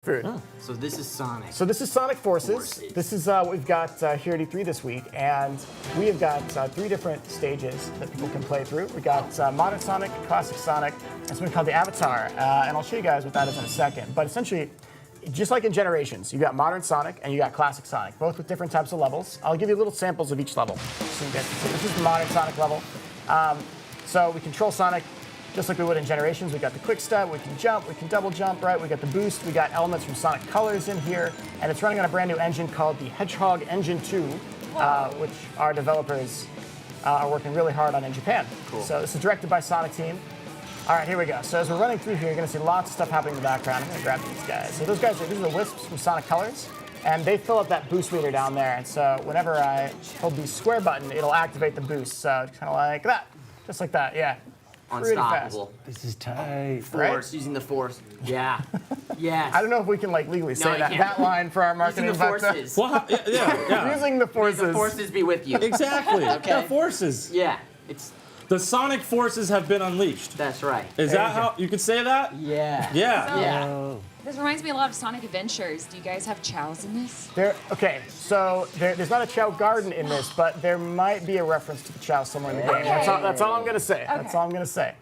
Food. Oh, so this is Sonic. So this is Sonic Forces. This is what we've got here at E3 this week, and we have got 3 different stages that people can play through. We got Modern Sonic, Classic Sonic, and something called the Avatar, and I'll show you guys what that is in a second. But essentially, just like in Generations, you got Modern Sonic and you got Classic Sonic, both with different types of levels. I'll give you little samples of each level. So you guys can see. This is the Modern Sonic level. So we control Sonic just like we would in Generations. We got the quick step, we can jump, we can double jump, right? We got the boost, we got elements from Sonic Colors in here, and it's running on a brand new engine called the Hedgehog Engine 2, which our developers are working really hard on in Japan. Cool. So this is directed by Sonic Team. All right, here we go. So as we're running through here, you're gonna see lots of stuff happening in the background. I'm gonna grab these guys. So those guys, these are the Wisps from Sonic Colors, and they fill up that boost meter down there. And so whenever I hold the square button, it'll activate the boost. So it's kind of like that, just like that, yeah. Unstoppable. This is tight. Force, using the force. Yeah. Yes. I don't know if we can like legally say you can't. that line for our marketing. Using the but, forces. Well, yeah. using the forces. May the forces be with you. Exactly. Okay. The forces. Yeah. It's. The Sonic forces have been unleashed. That's right. Is that how you could say that? Yeah. Yeah. Yeah. This reminds me a lot of Sonic Adventures. Do you guys have chows in this? Okay, so there's not a Chow Garden in this, but there might be a reference to the Chow somewhere in the game. Okay. That's all I'm gonna say. That's all I'm gonna say.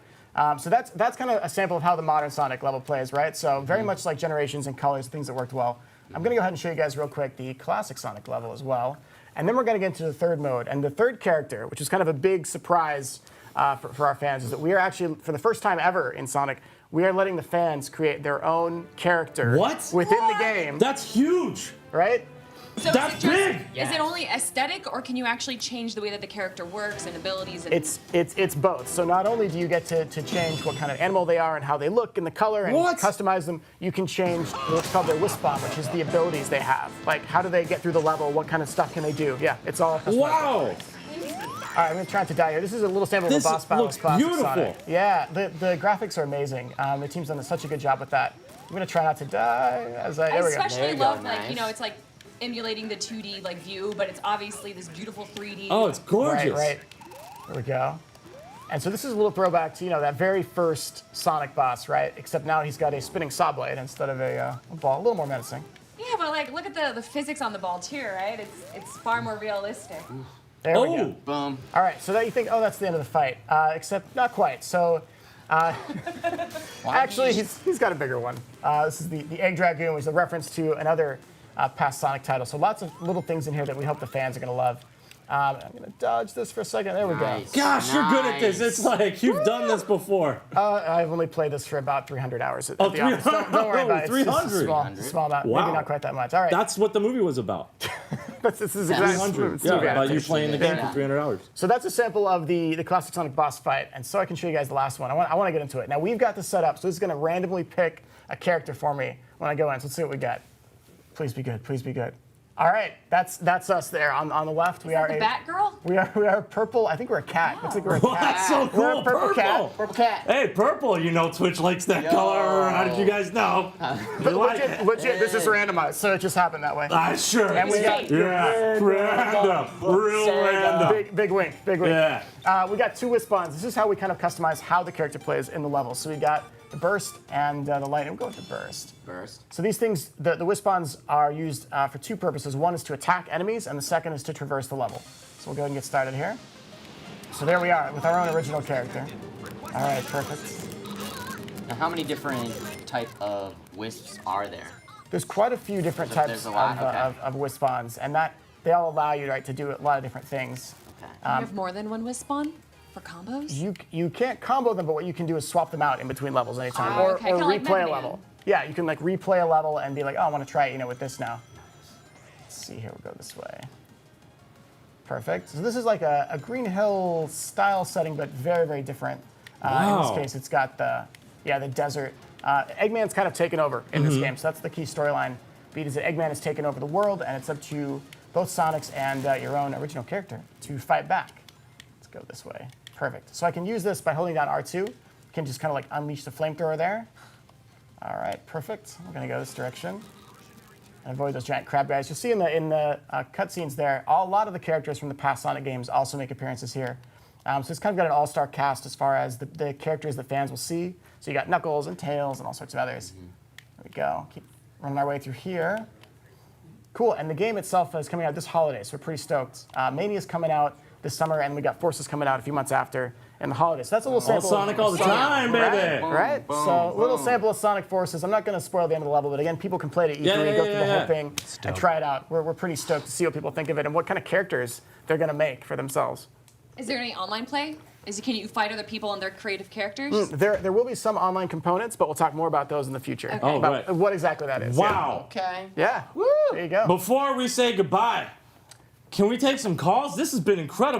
So that's kind of a sample of how the modern Sonic level plays, right? So very much like Generations and Colors, things that worked well. I'm gonna go ahead and show you guys real quick the classic Sonic level as well. And then we're gonna get into the third mode. And the third character, which is kind of a big surprise for our fans, is that we are actually, for the first time ever in Sonic, we are letting the fans create their own character within the game. That's huge. Right? So That's is it just, big! Is it only aesthetic, or can you actually change the way that the character works and abilities? And It's both. So not only do you get to change what kind of animal they are and how they look and the color and customize them, you can change what's called their Wisp-Bomb, which is the abilities they have. Like how do they get through the level? What kind of stuff can they do? Yeah, it's all customized. Wow. All right, I'm gonna try not to die here. This is a little sample of a boss battle. Looks Classic beautiful. Sonic. Yeah, the graphics are amazing. The team's done such a good job with that. I'm gonna try not to die. There we go. especially go, love nice. it's like emulating the 2D like view, but it's obviously this beautiful 3D. Oh, it's gorgeous. Right. There we go. And so this is a little throwback to that very first Sonic boss, right? Except now he's got a spinning saw blade instead of a ball. A little more menacing. Yeah, but like look at the physics on the ball too, right? It's far more realistic. There we go. Boom. All right, so that you think, oh, that's the end of the fight. Except not quite. So actually, he's got a bigger one. This is the Egg Dragoon, which is a reference to another past Sonic title. So lots of little things in here that we hope the fans are going to love. I'm going to dodge this for a second. There we Nice. Gosh, you're good at this. It's like you've done this before. go. I've only played this for about 300 hours at the 300. office. Don't worry about it. It's just a 300. small amount. Wow. Maybe not quite that much. All right. That's what the movie was about. This is exactly 300. it's movie Yeah, about you adaptation. playing the game Yeah. for 300 hours. So that's a sample of the classic Sonic boss fight, and so I can show you guys the last one. I want to get into it. Now we've got this set up, so this is going to randomly pick a character for me when I go in. So let's see what we got. Please be good. Please be good. All right, that's us there on the left. We are The Batgirl? we are purple. I think we're a cat. Looks like we're a cat. That's so cool. We're a purple cat. Purple cat. Hey, purple. You know Twitch likes that color. How did you guys know? You like it. Legit, this is randomized, so it just happened that way. Sure. And we got random. Real random. big wink, big wink. Yeah. We got 2 Wisp-Bombs. This is how we kind of customize how the character plays in the level. So we got the burst and the lightning. We'll go with the burst. So these things, the Wisp-Bombs are used for 2 purposes. One is to attack enemies, and the second is to traverse the level. So we'll go ahead and get started here. So there we are with our own original character. All right, perfect. Now, how many different type of wisps are there? There's quite a few different types There's a lot, of Wisp-Bombs, and that they all allow you to do a lot of different things. Okay. You have more than one Wisp spawn for combos? You can't combo them, but what you can do is swap them out in between levels anytime, Oh, or okay. Kinda like replay Mega a Man. level. Yeah, you can like replay a level and be like, oh, I want to try it, with this now. Let's see here. We'll go this way. Perfect. So this is like a Green Hill style setting, but very, very different. In Wow. this case, it's got the desert. Eggman's kind of taken over in this game, so that's the key storyline beat. Is that Eggman has taken over the world, and it's up to both Sonics and your own original character to fight back. Let's go this way. Perfect. So I can use this by holding down R2. You can just kind of like unleash the flamethrower there. All right, perfect. We're gonna go this direction and avoid those giant crab guys. You'll see in the cutscenes there, a lot of the characters from the past Sonic games also make appearances here. So it's kind of got an all-star cast as far as the characters that fans will see. So you got Knuckles and Tails and all sorts of others. There we go. Keep running our way through here. Cool, and the game itself is coming out this holiday, so we're pretty stoked. Mania is coming out this summer, and we got Forces coming out a few months after in the holidays. So that's a little All sample. Sonic all the Sonic, time, baby. Right? Boom, So a little boom. sample of Sonic Forces. I'm not going to spoil the end of the level, but again, people can play it at E3, Yeah, go through the yeah. whole thing, and try it out. We're pretty stoked to see what people think of it and what kind of characters they're going to make for themselves. Is there any online play? Can you fight other people and their creative characters? There will be some online components, but we'll talk more about those in the future. Okay. Oh, About right. what exactly that is. Wow. Okay. Yeah. There you go. Before we say goodbye, can we take some calls? This has been incredible.